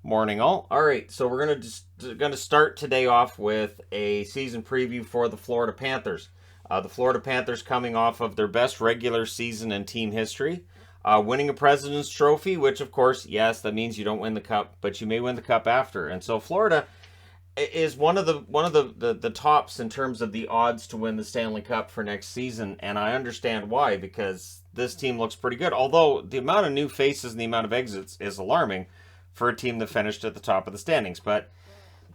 Morning all. All right, so we're gonna start today off with a season preview for the Florida Panthers. The Florida Panthers coming off of their best regular season in team history, winning a President's Trophy, which of course, yes, that means you don't win the cup, but you may win the cup after. And so Florida is one of the tops in terms of the odds to win the Stanley Cup for next season, and I understand why, because this team looks pretty good. Although the amount of new faces and the amount of exits is alarming for a team that finished at the top of the standings. But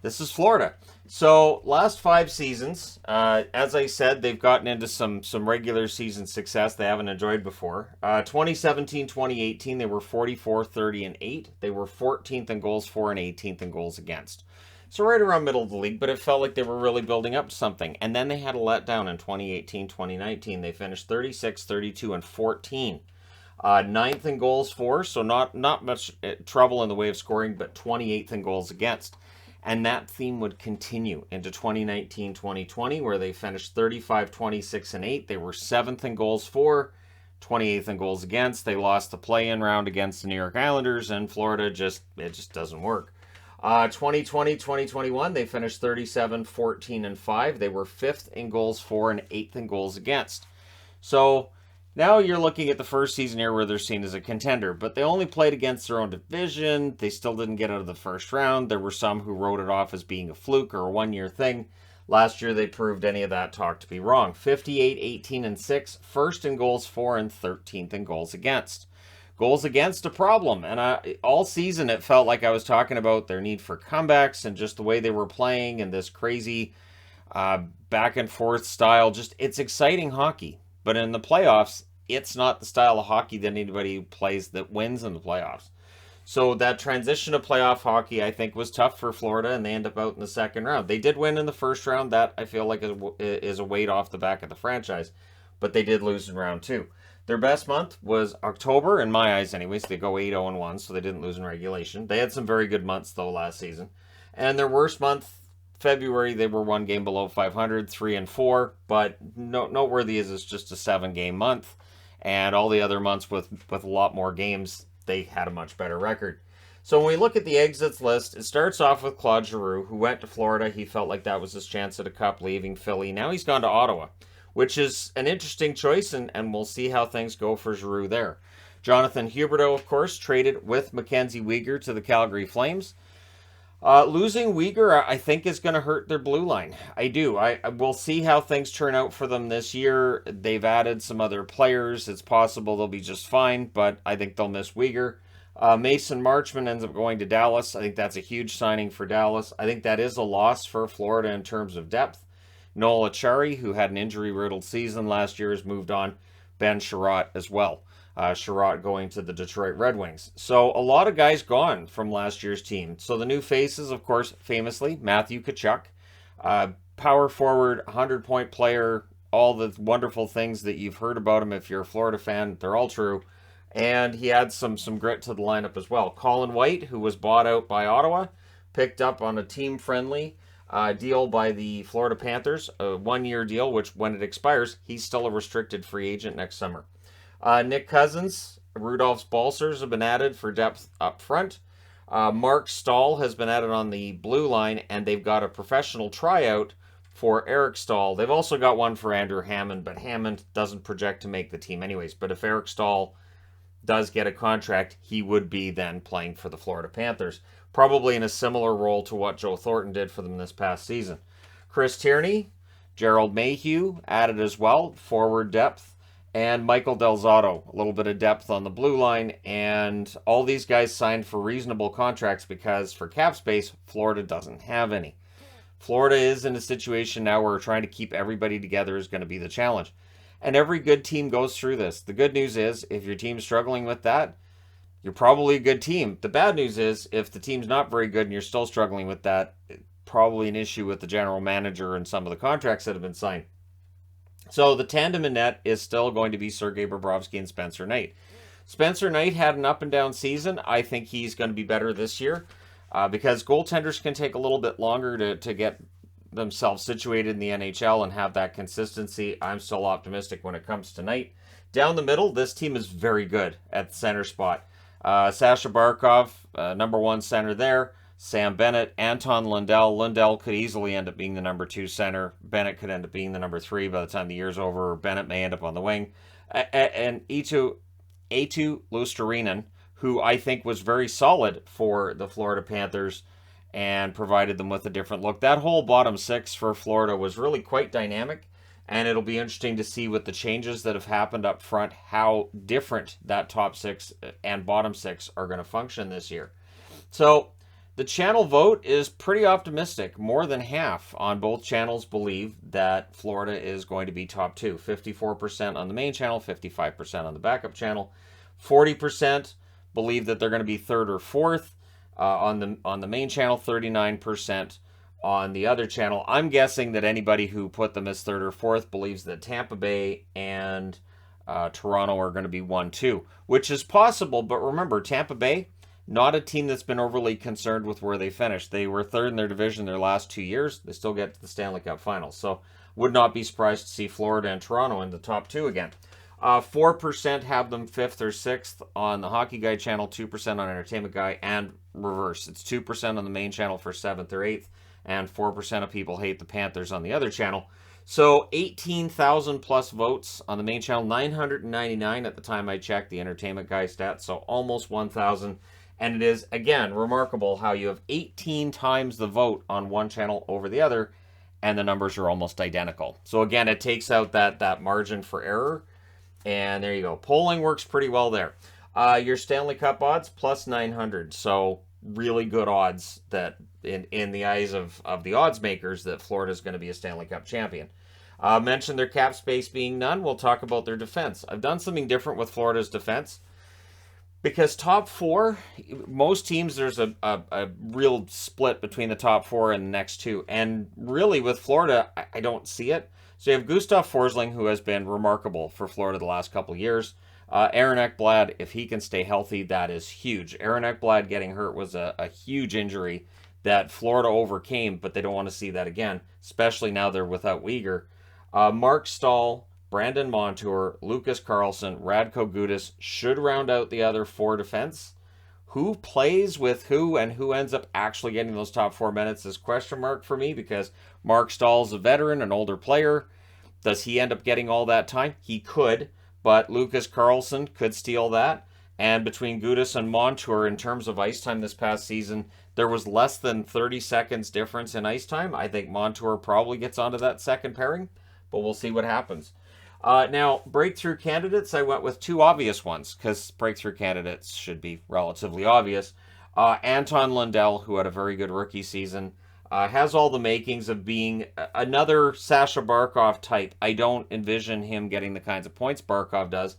this is Florida. So last 5 seasons, as I said, they've gotten into some regular season success they haven't enjoyed before. 2017-2018, they were 44, 30, and 8. They were 14th in goals for and 18th in goals against. So right around middle of the league, but it felt like they were really building up to something. And then they had a letdown in 2018-2019. They finished 36, 32, and 14. Ninth in goals for, so not much trouble in the way of scoring, but 28th in goals against. And that theme would continue into 2019-2020, where they finished 35, 26, and 8. They were 7th in goals for, 28th in goals against. They lost the play-in round against the New York Islanders, and Florida it just doesn't work. 2020-2021, they finished 37, 14, and 5. They were 5th in goals for and 8th in goals against. So now you're looking at the first season here where they're seen as a contender, but they only played against their own division. They still didn't get out of the first round. There were some who wrote it off as being a fluke or a one-year thing. Last year, they proved any of that talk to be wrong. 58, 18, and 6, first in goals for and 13th in goals against. Goals against, a problem. And all season, it felt like I was talking about their need for comebacks and just the way they were playing and this crazy back and forth style. Just, it's exciting hockey. But in the playoffs, it's not the style of hockey that anybody plays that wins in the playoffs. So that transition to playoff hockey, I think, was tough for Florida, and they end up out in the second round. They did win in the first round. That, I feel like, is a weight off the back of the franchise. But they did lose in round 2. Their best month was October, in my eyes anyways. They go 8-0-1, so they didn't lose in regulation. They had some very good months, though, last season. And their worst month, February, they were 1 game below 500, 3-4, but noteworthy is it's just a 7-game month, and all the other months with a lot more games, they had a much better record. So when we look at the exits list, it starts off with Claude Giroux, who went to Florida. He felt like that was his chance at a cup, leaving Philly. Now he's gone to Ottawa, which is an interesting choice, and we'll see how things go for Giroux there. Jonathan Huberdeau, of course, traded with Mackenzie Weegar to the Calgary Flames. Losing Weegar, I think, is going to hurt their blue line. I do. We'll see how things turn out for them this year. They've added some other players. It's possible they'll be just fine, but I think they'll miss Weegar. Mason Marchment ends up going to Dallas. I think that's a huge signing for Dallas. I think that is a loss for Florida in terms of depth. Noel Acciari, who had an injury-riddled season last year, has moved on. Ben Sherratt as well. Sherratt going to the Detroit Red Wings. So a lot of guys gone from last year's team. So the new faces, of course, famously, Matthew Tkachuk, power forward, 100-point player, all the wonderful things that you've heard about him if you're a Florida fan, they're all true. And he adds some grit to the lineup as well. Colin White, who was bought out by Ottawa, picked up on a team-friendly deal by the Florida Panthers, a 1-year deal, which when it expires, he's still a restricted free agent next summer. Nick Cousins, Rudolph's Balsers have been added for depth up front. Mark Stahl has been added on the blue line, and they've got a professional tryout for Eric Stahl. They've also got one for Andrew Hammond, but Hammond doesn't project to make the team anyways. But if Eric Stahl does get a contract, he would be then playing for the Florida Panthers, probably in a similar role to what Joe Thornton did for them this past season. Chris Tierney, Gerald Mayhew added as well, forward depth. And Michael Del Zotto, a little bit of depth on the blue line. And all these guys signed for reasonable contracts because for cap space, Florida doesn't have any. Florida is in a situation now where trying to keep everybody together is going to be the challenge. And every good team goes through this. The good news is, if your team's struggling with that, you're probably a good team. The bad news is, if the team's not very good and you're still struggling with that, probably an issue with the general manager and some of the contracts that have been signed. So the tandem in net is still going to be Sergei Bobrovsky and Spencer Knight. Spencer Knight had an up and down season. I think he's going to be better this year because goaltenders can take a little bit longer to get themselves situated in the NHL and have that consistency. I'm still optimistic when it comes to Knight. Down the middle, this team is very good at the center spot. Sasha Barkov, number 1 center there. Sam Bennett, Anton Lundell. Lundell could easily end up being the number 2 center. Bennett could end up being the number 3 by the time the year's over. Bennett may end up on the wing. And Eetu Luostarinen, who I think was very solid for the Florida Panthers and provided them with a different look. That whole bottom 6 for Florida was really quite dynamic, and it'll be interesting to see with the changes that have happened up front how different that top 6 and bottom 6 are going to function this year. So the channel vote is pretty optimistic. More than half on both channels believe that Florida is going to be top 2. 54% on the main channel, 55% on the backup channel. 40% believe that they're going to be 3rd or 4th on the main channel, 39% on the other channel. I'm guessing that anybody who put them as 3rd or 4th believes that Tampa Bay and Toronto are going to be 1-2, which is possible. But remember, Tampa Bay, not a team that's been overly concerned with where they finished. They were 3rd in their division their last 2 years. They still get to the Stanley Cup Finals. So would not be surprised to see Florida and Toronto in the top 2 again. 4% have them 5th or 6th on the Hockey Guy channel, 2% on Entertainment Guy, and reverse. It's 2% on the main channel for 7th or 8th, and 4% of people hate the Panthers on the other channel. So 18,000 plus votes on the main channel, 999 at the time I checked the Entertainment Guy stats, so almost 1,000. And it is, again, remarkable how you have 18 times the vote on one channel over the other, and the numbers are almost identical. So again, it takes out that margin for error. And there you go. Polling works pretty well there. Your Stanley Cup odds, plus 900. So really good odds that in the eyes of the odds makers that Florida is going to be a Stanley Cup champion. Mentioned their cap space being none. We'll talk about their defense. I've done something different with Florida's defense. Because top 4, most teams, there's a real split between the top 4 and the next 2. And really with Florida, I don't see it. So you have Gustav Forsling, who has been remarkable for Florida the last couple of years. Aaron Ekblad, if he can stay healthy, that is huge. Aaron Ekblad getting hurt was a huge injury that Florida overcame, but they don't want to see that again, especially now they're without Weegar. Mark Stahl, Brandon Montour, Lucas Carlson, Radko Gudas should round out the other 4 defense. Who plays with who and who ends up actually getting those top 4 minutes is question mark for me, because Mark Stahl's a veteran, an older player. Does he end up getting all that time? He could, but Lucas Carlson could steal that. And between Gudas and Montour, in terms of ice time this past season, there was less than 30 seconds difference in ice time. I think Montour probably gets onto that second pairing, but we'll see what happens. Now, breakthrough candidates, I went with 2 obvious ones, because breakthrough candidates should be relatively obvious. Anton Lundell, who had a very good rookie season, has all the makings of being another Sasha Barkov type. I don't envision him getting the kinds of points Barkov does,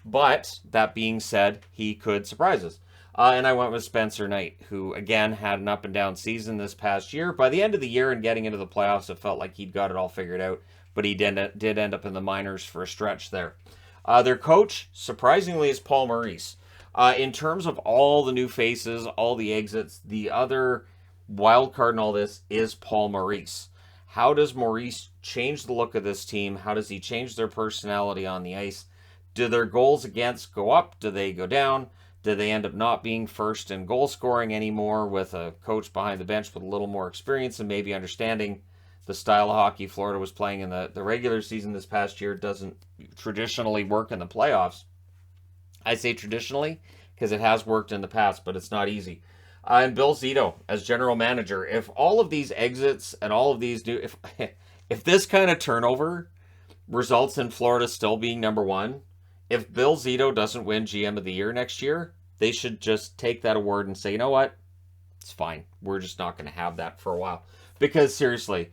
but that being said, he could surprise us. And I went with Spencer Knight, who, again, had an up-and-down season this past year. By the end of the year and getting into the playoffs, it felt like he'd got it all figured out, but he did end up in the minors for a stretch there. Their coach, surprisingly, is Paul Maurice. In terms of all the new faces, all the exits, the other wild card in all this is Paul Maurice. How does Maurice change the look of this team? How does he change their personality on the ice? Do their goals against go up? Do they go down? Do they end up not being first in goal scoring anymore with a coach behind the bench with a little more experience and maybe understanding the style of hockey Florida was playing in the regular season this past year doesn't traditionally work in the playoffs? I say traditionally because it has worked in the past, but it's not easy. And Bill Zito as general manager, if all of these exits and all of these new, if this kind of turnover results in Florida still being number 1, if Bill Zito doesn't win GM of the Year next year, they should just take that award and say, you know what? It's fine. We're just not going to have that for a while. Because seriously,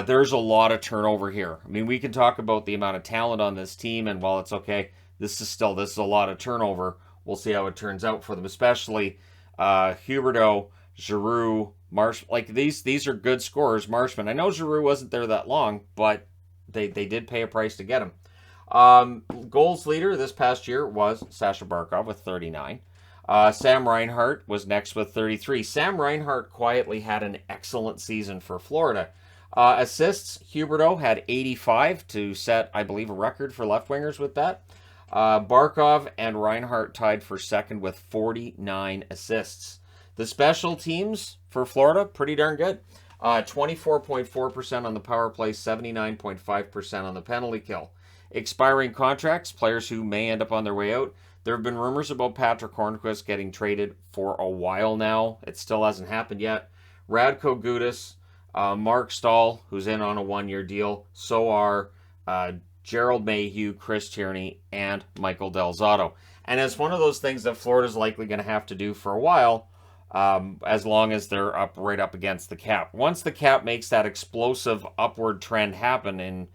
there's a lot of turnover here. I mean, we can talk about the amount of talent on this team, and while it's okay, this is a lot of turnover. We'll see how it turns out for them, especially Huberdeau, Giroux, Marsh. Like these are good scorers. Marshman. I know Giroux wasn't there that long, but they did pay a price to get him. Goals leader this past year was Sasha Barkov with 39. Sam Reinhart was next with 33. Sam Reinhart quietly had an excellent season for Florida. Assists, Huberdeau had 85 to set, I believe, a record for left wingers with that. Barkov and Reinhart tied for second with 49 assists. The special teams for Florida, pretty darn good. 24.4% on the power play, 79.5% on the penalty kill. Expiring contracts, players who may end up on their way out. There have been rumors about Patrick Hornquist getting traded for a while now. It still hasn't happened yet. Radko Gudas, Mark Stahl, who's in on a one-year deal. So are Gerald Mayhew, Chris Tierney, and Michael Del Zotto. And it's one of those things that Florida's likely going to have to do for a while, as long as they're right up against the cap. Once the cap makes that explosive upward trend happen, in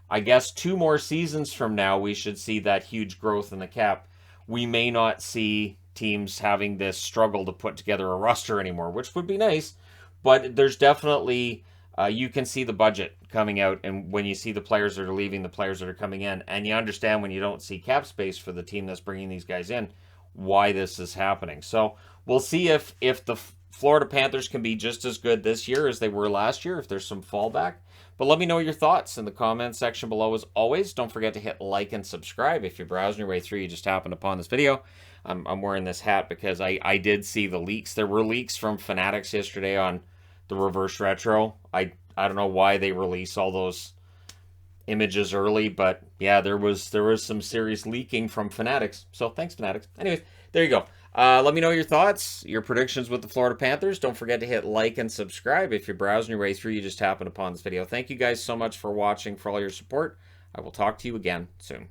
I guess 2 more seasons from now, we should see that huge growth in the cap. We may not see teams having this struggle to put together a roster anymore, which would be nice. But there's definitely, you can see the budget coming out, and when you see the players that are leaving, the players that are coming in, and you understand when you don't see cap space for the team that's bringing these guys in, why this is happening. So we'll see if the Florida Panthers can be just as good this year as they were last year, if there's some fallback. But let me know your thoughts in the comments section below. As always, don't forget to hit like and subscribe. If you're browsing your way through, you just happened upon this video. I'm wearing this hat because I did see the leaks. There were leaks from Fanatics yesterday on the reverse retro. I don't know why they release all those images early, but yeah, there was some serious leaking from Fanatics. So thanks, Fanatics. Anyways, there you go. Let me know your thoughts, your predictions with the Florida Panthers. Don't forget to hit like and subscribe. If you're browsing your way through, you just happened upon this video. Thank you guys so much for watching, for all your support. I will talk to you again soon.